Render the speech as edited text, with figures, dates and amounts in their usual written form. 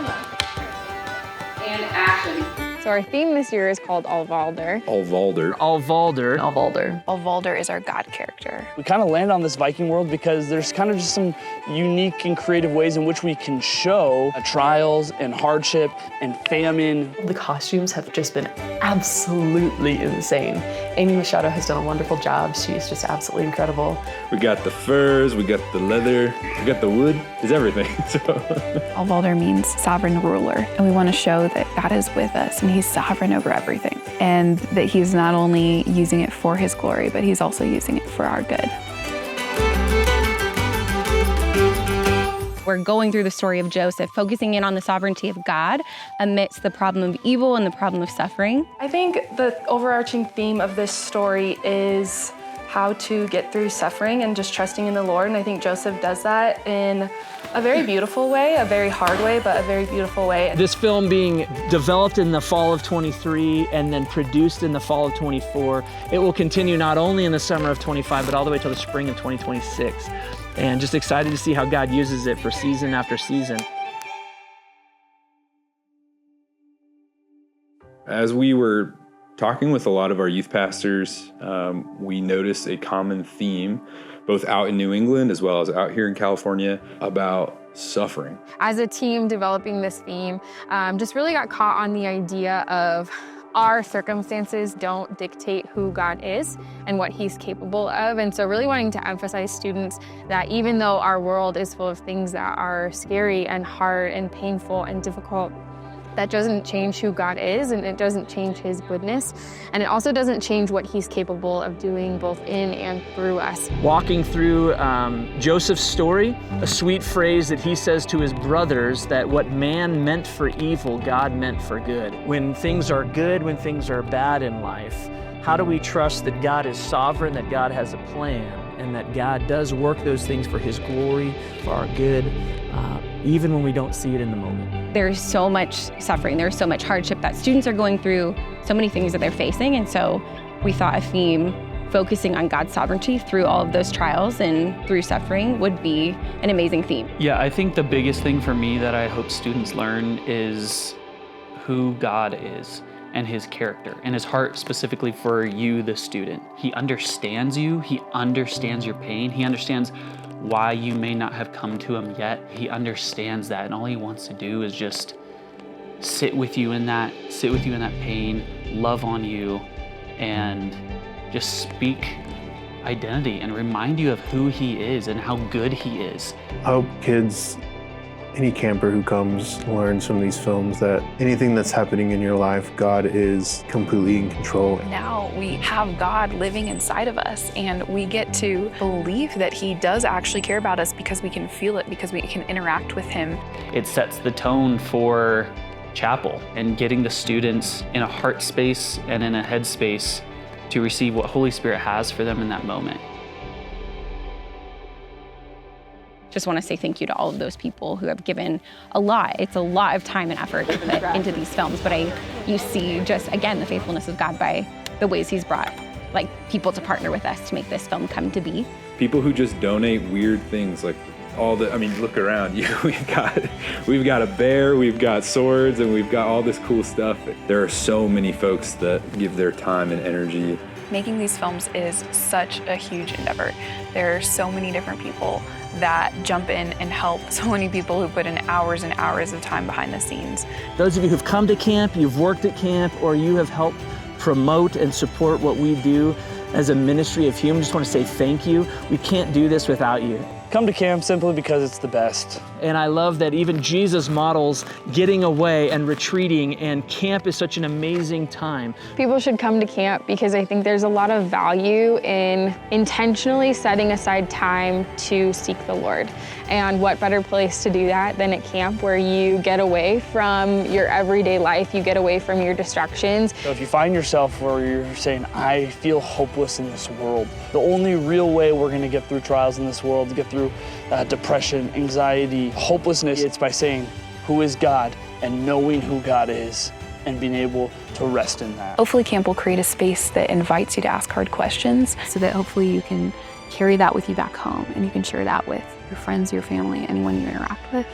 And action. So our theme this year is called Allvaldr. Allvaldr. Allvaldr. Allvaldr. Allvaldr is our God character. We kind of land on this Viking world because there's kind of just some unique and creative ways in which we can show trials and hardship and famine. The costumes have just been absolutely insane. Amy Machado has done a wonderful job. She's just absolutely incredible. We got the furs, we got the leather, we got the wood. It's everything. Allvaldr means sovereign ruler, and we want to show that God is with us and he's sovereign over everything, and that he's not only using it for his glory, but he's also using it for our good. We're going through the story of Joseph, focusing in on the sovereignty of God amidst the problem of evil and the problem of suffering. I think the overarching theme of this story is how to get through suffering and just trusting in the Lord. And I think Joseph does that in a very beautiful way, a very hard way, but a very beautiful way. This film being developed in the fall of 23 and then produced in the fall of 24, it will continue not only in the summer of 25, but all the way till the spring of 2026. And just excited to see how God uses it for season after season. As we were talking with a lot of our youth pastors, we noticed a common theme, both out in New England as well as out here in California, about suffering. As a team developing this theme, just really got caught on the idea of our circumstances don't dictate who God is and what he's capable of. And so really wanting to emphasize students that even though our world is full of things that are scary and hard and painful and difficult, that doesn't change who God is, and it doesn't change his goodness. And it also doesn't change what he's capable of doing both in and through us. Walking through Joseph's story, a sweet phrase that he says to his brothers, that what man meant for evil, God meant for good. When things are good, when things are bad in life, how do we trust that God is sovereign, that God has a plan, and that God does work those things for his glory, for our good, even when we don't see it in the moment? There's so much suffering, there's so much hardship that students are going through, so many things that they're facing. And so we thought a theme focusing on God's sovereignty through all of those trials and through suffering would be an amazing theme. Yeah, I think the biggest thing for me that I hope students learn is who God is and his character and his heart specifically for you, the student. He understands you, he understands your pain, he understands why you may not have come to him yet. He understands that, and all he wants to do is just sit with you in that pain, love on you, and just speak identity and remind you of who he is and how good he is. I hope kids, any camper who comes, learns from these films that anything that's happening in your life, God is completely in control. Now we have God living inside of us, and we get to believe that he does actually care about us because we can feel it, because we can interact with him. It sets the tone for chapel and getting the students in a heart space and in a head space to receive what Holy Spirit has for them in that moment. Just want to say thank you to all of those people who have given a lot. It's a lot of time and effort to put into these films, but you see just, again, the faithfulness of God by the ways he's brought people to partner with us to make this film come to be. People who just donate weird things, like look around you. We've got a bear, we've got swords, and we've got all this cool stuff. There are so many folks that give their time and energy. Making these films is such a huge endeavor. There are so many different people that jump in and help, so many people who put in hours and hours of time behind the scenes. Those of you who've come to camp, you've worked at camp, or you have helped promote and support what we do as a ministry of Hume, just want to say thank you. We can't do this without you. Come to camp simply because it's the best. And I love that even Jesus models getting away and retreating, and camp is such an amazing time. People should come to camp because I think there's a lot of value in intentionally setting aside time to seek the Lord. And what better place to do that than at camp, where you get away from your everyday life, you get away from your distractions. So if you find yourself where you're saying, I feel hopeless in this world, the only real way we're going to get through trials in this world, to get through depression, anxiety, hopelessness, it's by saying, who is God, and knowing who God is, and being able to rest in that. Hopefully camp will create a space that invites you to ask hard questions, so that hopefully you can carry that with you back home, and you can share that with your friends, your family, anyone you interact with.